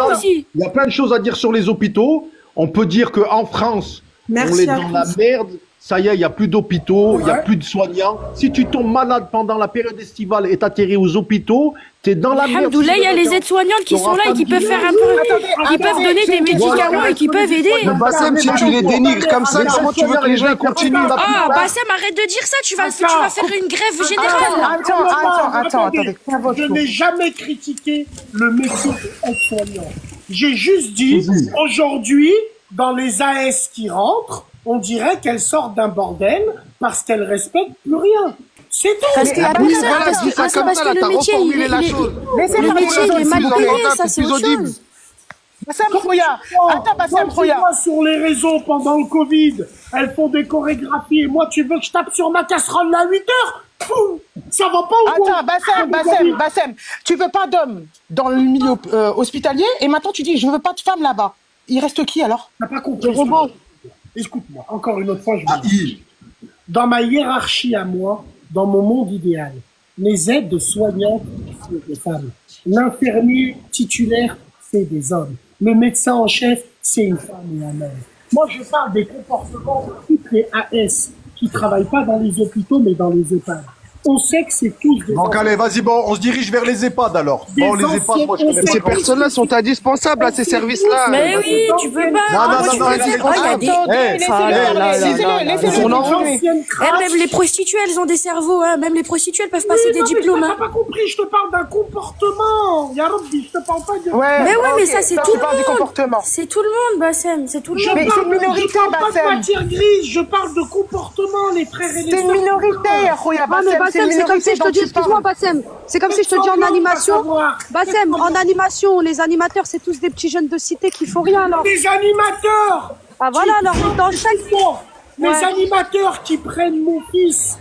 aussi. Il y a plein de choses à dire sur les hôpitaux. On peut dire qu'en France, on est dans la merde. Ça y est, il n'y a plus d'hôpitaux, il n'y a plus de soignants. Si tu tombes malade pendant la période estivale et t'atterris aux hôpitaux, t'es dans la merde. Alhamdoulilah, il y a les aides-soignantes qui sont là et qui peuvent faire un peu, qui peuvent donner des médicaments et qui peuvent aider. Bassem, si tu les dénigres comme ça, comment tu veux que les gens continuent? Ah, Bassem, arrête de dire ça, tu vas faire une grève générale. Attendez. Je n'ai jamais critiqué le métier d'aide-soignant. J'ai juste dit, aujourd'hui, dans les AS qui rentrent, on dirait qu'elles sortent d'un bordel parce qu'elles respectent plus rien. C'est tout. Parce que le métier, il est mal payé, ça c'est autre chose. Bassem Khouya, attends Bassem Khouya. Sur les réseaux pendant le Covid, elles font des chorégraphies et moi tu veux que je tape sur ma casserole là à 8 heures? Ça va pas ou quoi? Attends, Bassem, tu veux pas d'hommes dans le milieu hospitalier et maintenant tu dis je veux pas de femmes là-bas. Il reste qui alors? T'as pas compris. Écoute-moi, encore une autre fois, je vous dis. Dans ma hiérarchie à moi, dans mon monde idéal, les aides soignantes, c'est des femmes. L'infirmier titulaire, c'est des hommes. Le médecin en chef, c'est une femme et un homme. Moi, je parle des comportements de toutes les AS qui travaillent pas dans les hôpitaux, mais dans les EHPAD. On sait que c'est tous des... Donc allez, vas-y, bon, on se dirige vers les EHPAD alors. Bon, les EHPAD, moi je connais pas. Ces personnes-là sont indispensables à ces services-là. Mais oui, tu peux pas. Même les prostituées, elles ont des cerveaux, hein. Même les prostituées, elles peuvent passer des diplômes. T'as pas compris, je te parle d'un comportement. Ya Rabbi, je te parle pas de... Mais ouais, mais ça, c'est tout le monde. C'est tout le monde, Bassem, c'est tout le monde. Mais c'est une minorité, je parle pas de matière grise, je parle de comportement, les frères et les sœurs. C'est une minorité, Khouya, Bassem, c'est comme si je te dis, excuse-moi Bassem, c'est comme si je te dis en animation, Bassem, en animation, les animateurs c'est tous des petits jeunes de cité qui font rien alors. Les animateurs. Ah voilà, alors dans chaque... Les animateurs qui prennent mon fils,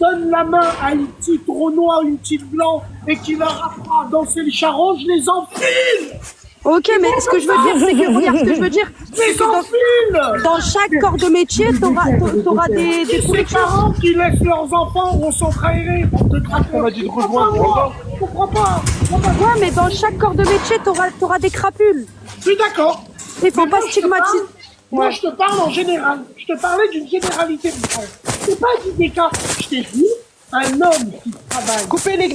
donnent la main à une petite Renoir, une petite Blanc, et qui leur apprend à danser le charron, je les enfile. Ok, mais ce que je veux dire, c'est que, regarde ce que je veux dire, c'est que dans chaque corps de métier, t'auras des parents qui laissent leurs enfants au centre aéré. On m'a dit de rejoindre. Je comprends pas. Ouais, mais dans chaque corps de métier, t'auras des crapules. Je suis d'accord. Il faut pas stigmatiser. Moi, je te parle en général. Je te parlais d'une généralité. C'est pas des cas. Je t'ai dit, un homme qui travaille... Coupez les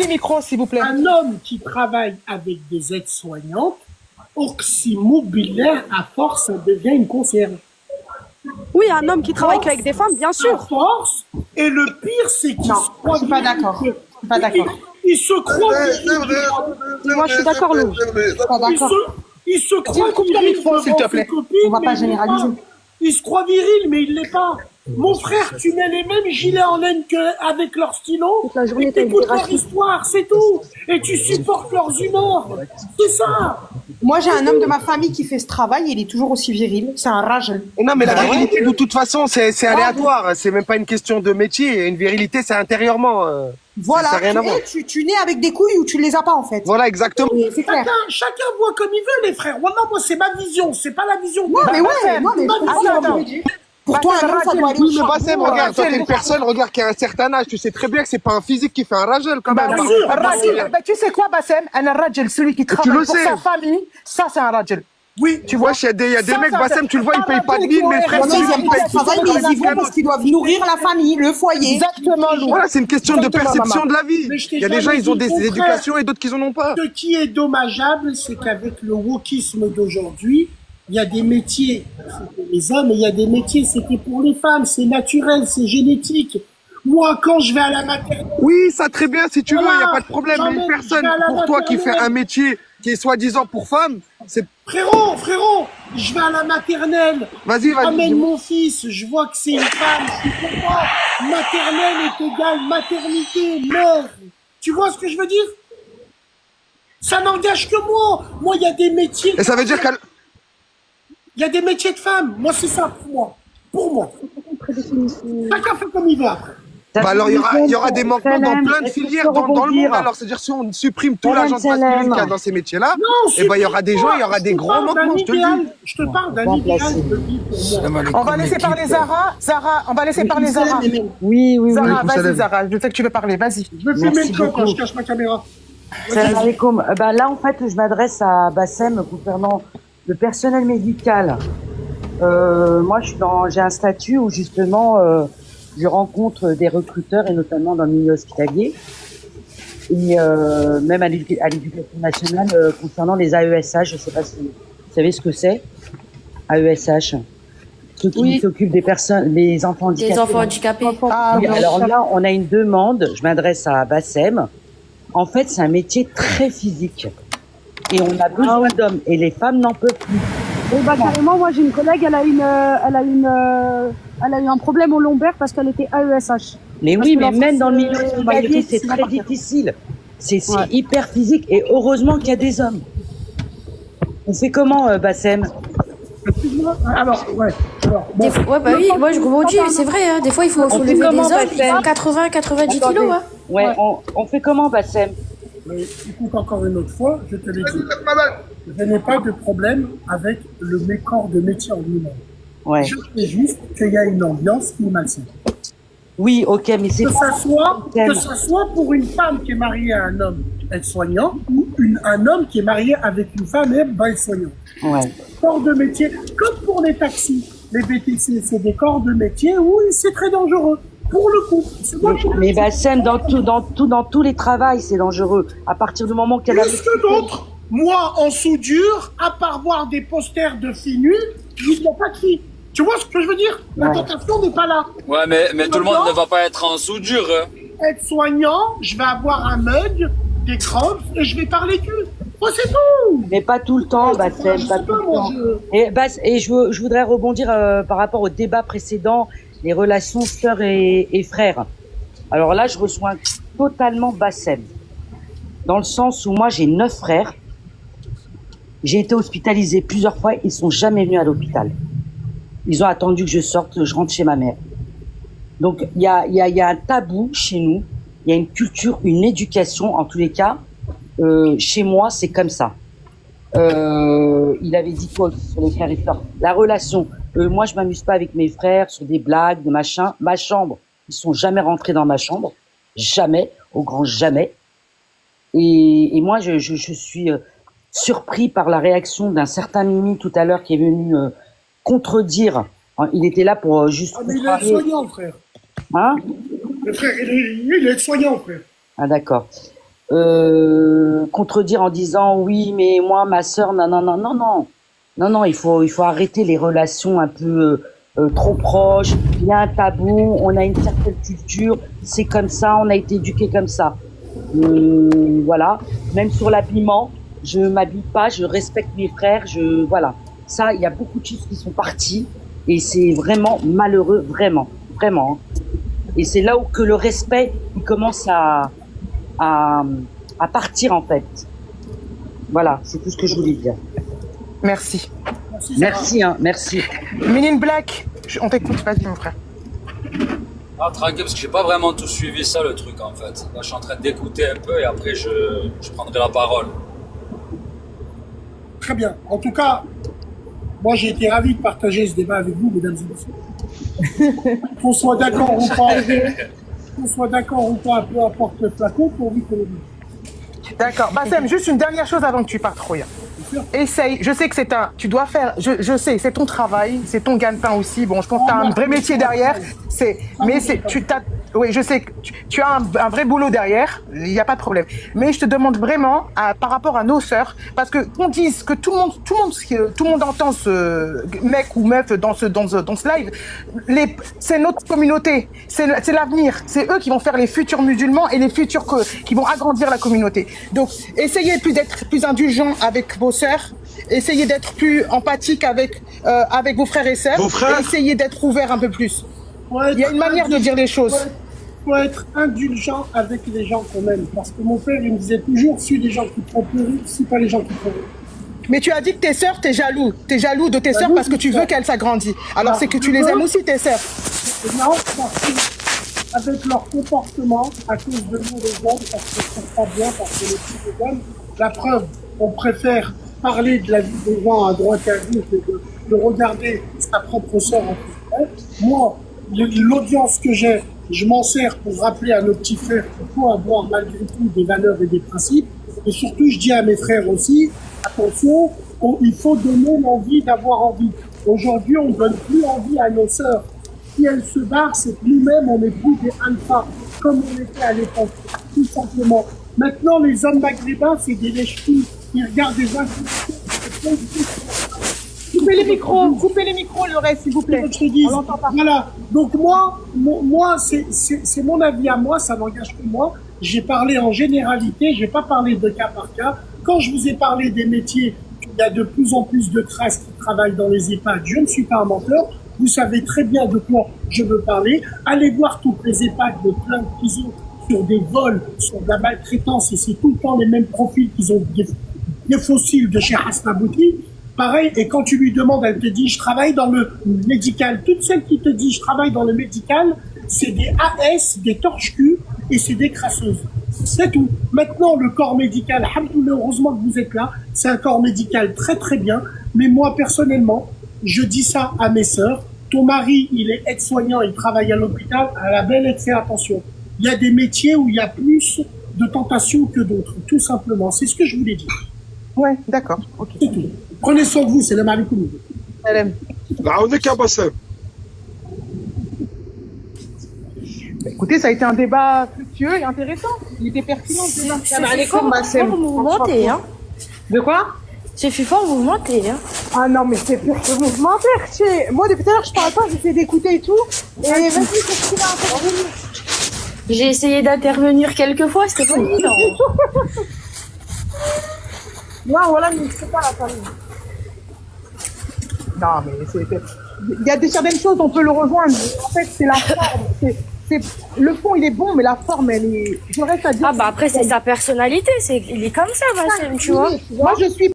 micros, s'il vous plaît. Un homme qui travaille avec des aides-soignantes, oxymobulaire, à force, ça devient une concierge. Oui, un homme qui travaille qu'avec des femmes, bien sûr. À force, et le pire, c'est qu'il se croit... Je suis pas d'accord. Il se croit... Moi, je suis d'accord, Lou. Il se croit viril, s'il te plaît. On va pas généraliser. Il se croit viril, mais il l'est pas. Mon frère, tu mets les mêmes gilets en laine qu'avec leur stylo, et t'écoutes leur histoire, c'est tout. Et tu supportes leurs humeurs. C'est ça. Moi, j'ai un homme de ma famille qui fait ce travail, et il est toujours aussi viril. C'est un rage. Non, mais la virilité, de toute façon, c'est aléatoire. C'est même pas une question de métier. Une virilité, c'est intérieurement. Voilà, tu nais avec des couilles ou tu les as pas en fait. Voilà, exactement. C'est clair. Chacun voit comme il veut, les frères. Voilà, moi, c'est ma vision, c'est pas la vision. Non, mais pour toi, un homme, ça doit aller au mais Bassem, regarde, toi, t'es une personne, regarde, qui a un certain âge. Tu sais très bien que c'est pas un physique qui fait un rajel, quand même. Tu sais quoi, Bassem? Un rajel, celui qui travaille pour sa famille, ça, c'est un rajel. Oui, tu vois, il y a des mecs, Bassem, tu le vois, ils payent pas de mine, mais frère, ils aiment pas le travail, mais ils y vont parce qu'ils doivent nourrir la famille, le foyer. Exactement, voilà, c'est une question de perception de la vie. Il y a des gens, ils ont des éducations et d'autres qui en ont pas. Ce qui est dommageable, c'est qu'avec le wokisme d'aujourd'hui, il y a des métiers, c'est pour les hommes, et il y a des métiers, c'était pour les femmes, c'est naturel, c'est génétique. Moi, quand je vais à la maternelle... Oui, ça très bien, si tu veux, il n'y a pas de problème. Mais une personne, pour toi, qui fait un métier qui est soi-disant pour femme, c'est... Frérot, je vais à la maternelle. Vas-y. Amène mon fils, je vois que c'est une femme, je suis content. Maternelle est égale maternité, mère. Tu vois ce que je veux dire? Ça n'engage que moi. Moi, il y a des métiers... Et ça veut dire qu'elle... Il y a des métiers de femmes. Moi, c'est ça pour moi. Pour moi. Chacun fait comme il veut après. Bah alors, il y aura des manquements dans plein de filières dans le monde. Alors, c'est-à-dire, si on supprime tout l'agent masculin qu'il y a dans ces métiers-là, et ben, il y aura des gens, il y aura des gros manquements, je te le dis. Je te parle d'un idéal de vie pour moi. On va laisser parler Zara. On va laisser parler Zara. Oui. Zara, vas-y, Zara. Je sais que tu veux parler, vas-y. Je vais filmer le code quand je cache ma caméra. Salam alaikum. Là, en fait, je m'adresse à Bassem concernant le personnel médical. Moi, j'ai un statut où, justement, je rencontre des recruteurs, et notamment dans le milieu hospitalier, et même à l'éducation nationale, concernant les AESH. Je ne sais pas si vous savez ce que c'est, AESH. Ceux qui s'occupent des personnes, des enfants handicapés. Des enfants handicapés. Oui, alors là, on a une demande. Je m'adresse à Bassem. En fait, c'est un métier très physique. Et on a besoin d'hommes. Et les femmes n'en peuvent plus. Carrément, moi, j'ai une collègue, elle a eu un problème au lombaire parce qu'elle était AESH. Mais oui, mais même dans le milieu hospitalier, c'est très difficile. C'est hyper physique. Et heureusement qu'il y a des hommes. On fait comment, Bassem? Alors, oui, moi je rebondis, c'est vrai, hein, des fois il faut lever des hommes, ils font 80-90 kilos. Hein. Ouais, on fait comment, Bassem? Écoute, encore une autre fois, je te l'ai dit. Je n'ai pas de problème avec le corps de métier en lui-même. Ouais. Je sais juste qu'il y a une ambiance qui est malsaine. Oui, ok, mais c'est que ça soit pour une femme qui est mariée à un homme aide-soignant ou un homme qui est marié avec une femme aide-soignante. Ouais. Corps de métier, comme pour les taxis, les BTC, c'est des corps de métier où c'est très dangereux. Pour le coup. Mais Bassem, dans tous les travails, c'est dangereux. À partir du moment qu'elle a... Plus que d'autres. Moi, en soudure, à part voir des posters de filles nues, il n'y a pas de filles. Tu vois ce que je veux dire? La tentation n'est pas là. Ouais, mais tout le monde ne va pas être en soudure. Être soignant, je vais avoir un mug, des crocs et je vais parler cul. Oh, c'est tout. Mais pas tout le temps, Bassem, pas tout le temps. Et je voudrais rebondir par rapport au débat précédent, les relations sœurs et frères. Alors là, je rejoins totalement Bassem. Dans le sens où moi, j'ai 9 frères. J'ai été hospitalisée plusieurs fois, ils sont jamais venus à l'hôpital. Ils ont attendu que je sorte, que je rentre chez ma mère. Donc, il y a un tabou chez nous. Il y a une culture, une éducation, en tous les cas. Chez moi, c'est comme ça. Il avait dit quoi sur les frères et sœurs? La relation. Moi, je m'amuse pas avec mes frères sur des blagues, de machin. Ma chambre, ils sont jamais rentrés dans ma chambre. Jamais. Au grand jamais. Et moi, je suis surpris par la réaction d'un certain Mimi tout à l'heure qui est venu contredire. Il était là pour juste... Ah, mais il est soignant, frère. Hein? Le frère, il est soignant, frère. Ah, d'accord. Contredire en disant oui, mais moi, ma sœur, non, il faut arrêter les relations un peu trop proches. Il y a un tabou, on a une certaine culture, c'est comme ça, on a été éduqués comme ça. Voilà. Même sur l'habillement, je m'habille pas, je respecte mes frères, voilà. Ça, il y a beaucoup de choses qui sont parties et c'est vraiment malheureux, vraiment. Et c'est là où que le respect, il commence à partir, en fait. Voilà, c'est tout ce que je voulais dire. Merci. Merci. Men in Black, on t'écoute, vas-y, mon frère. Ah, tranquille, parce que j'ai pas vraiment tout suivi ça, le truc, en fait. Là, je suis en train d'écouter un peu et après, je prendrai la parole. Très bien. En tout cas, moi, j'ai été ravi de partager ce débat avec vous, mesdames et messieurs. Qu'on soit d'accord ou pas, peu importe le flacon, pourvu que le... D'accord. Bassem, juste une dernière chose avant que tu partes, Roya. Essaye, je sais que tu dois faire, je sais, c'est ton travail, c'est ton gagne-pain aussi. Bon, je pense que tu as un vrai métier derrière. Oui, je sais que tu as un vrai boulot derrière, il n'y a pas de problème. Mais je te demande vraiment, par rapport à nos sœurs, parce que qu'on dise que tout le monde entend ce mec ou meuf dans ce live, c'est notre communauté, c'est l'avenir, c'est eux qui vont faire les futurs musulmans et les futurs qui vont agrandir la communauté. Donc, essayez d'être plus indulgents avec vos sœurs, essayez d'être plus empathique avec vos frères et sœurs, et essayez d'être ouvert un peu plus. Il y a une manière de dire les choses. Faut être indulgent avec les gens qu'on aime. Parce que mon père, il me disait toujours, suis les gens qui te font pleurer, suis pas les gens qui te font rire. Mais tu as dit que tes sœurs, t'es jaloux. T'es jaloux de tes sœurs parce que tu veux qu'elles s'agrandissent. Alors c'est que tu les aimes aussi, tes sœurs. Non, parce que avec leur comportement, à cause de nous les hommes, parce que c'est pas bien, parce que les filles les hommes, la preuve, on préfère parler de la vie des gens à droite et à gauche et de regarder sa propre sœur en plus. Moi, l'audience que j'ai, je m'en sers pour rappeler à nos petits frères qu'il faut avoir malgré tout des valeurs et des principes. Et surtout, je dis à mes frères aussi, attention, il faut donner l'envie d'avoir envie. Aujourd'hui, on ne donne plus envie à nos sœurs. Si elles se barrent, c'est que nous-mêmes, on n'est plus des alphas, comme on était à l'époque, tout simplement. Maintenant, les hommes maghrébins, c'est des lèches-filles. Ils regardent des influenceurs. Coupez les micros, le reste, s'il vous plaît. On l'entend pas. Voilà. Donc moi, c'est mon avis à moi, ça n'engage que moi. J'ai parlé en généralité, j'ai pas parlé de cas par cas. Quand je vous ai parlé des métiers, il y a de plus en plus de crasses qui travaillent dans les EHPAD. Je ne suis pas un menteur. Vous savez très bien de quoi je veux parler. Allez voir toutes les EHPAD de plaintes qu'ils ont sur des vols, sur de la maltraitance, et c'est tout le temps les mêmes profils qu'ils ont des fossiles de chez Hasnabouti. Pareil, et quand tu lui demandes, elle te dit, je travaille dans le médical. Toutes celles qui te disent, je travaille dans le médical, c'est des AS, des torches-cul, et c'est des crasseuses. C'est tout. Maintenant, le corps médical, alhamdoulilah, heureusement que vous êtes là, c'est un corps médical très très bien, mais moi, personnellement, je dis ça à mes sœurs, ton mari, il est aide-soignant, il travaille à l'hôpital, à la belle, fais attention. Il y a des métiers où il y a plus de tentations que d'autres, tout simplement. C'est ce que je voulais dire. Ouais, d'accord. Okay. C'est tout. Prenez soin de vous, c'est le malikoum. Écoutez, ça a été un débat fructueux et intéressant. Il était pertinent. C'est fort mouvementé, hein. De quoi? C'est fort mouvementé, hein. Ah non, mais c'est pur mouvementé. Moi, depuis tout à l'heure, je parle pas, j'essaie d'écouter et tout. Et vas-y, qu'est-ce qu'il a intervenu? J'ai essayé d'intervenir quelques fois, c'était pas évident. Non, voilà, mais c'est pas la famille. Non, mais il y a certaines choses, on peut le rejoindre. En fait, c'est la forme. Le fond, il est bon, mais la forme, elle est... Je reste à dire... Ah bah après, c'est sa personnalité. Il est comme ça, Bassem, tu vois. Moi, je suis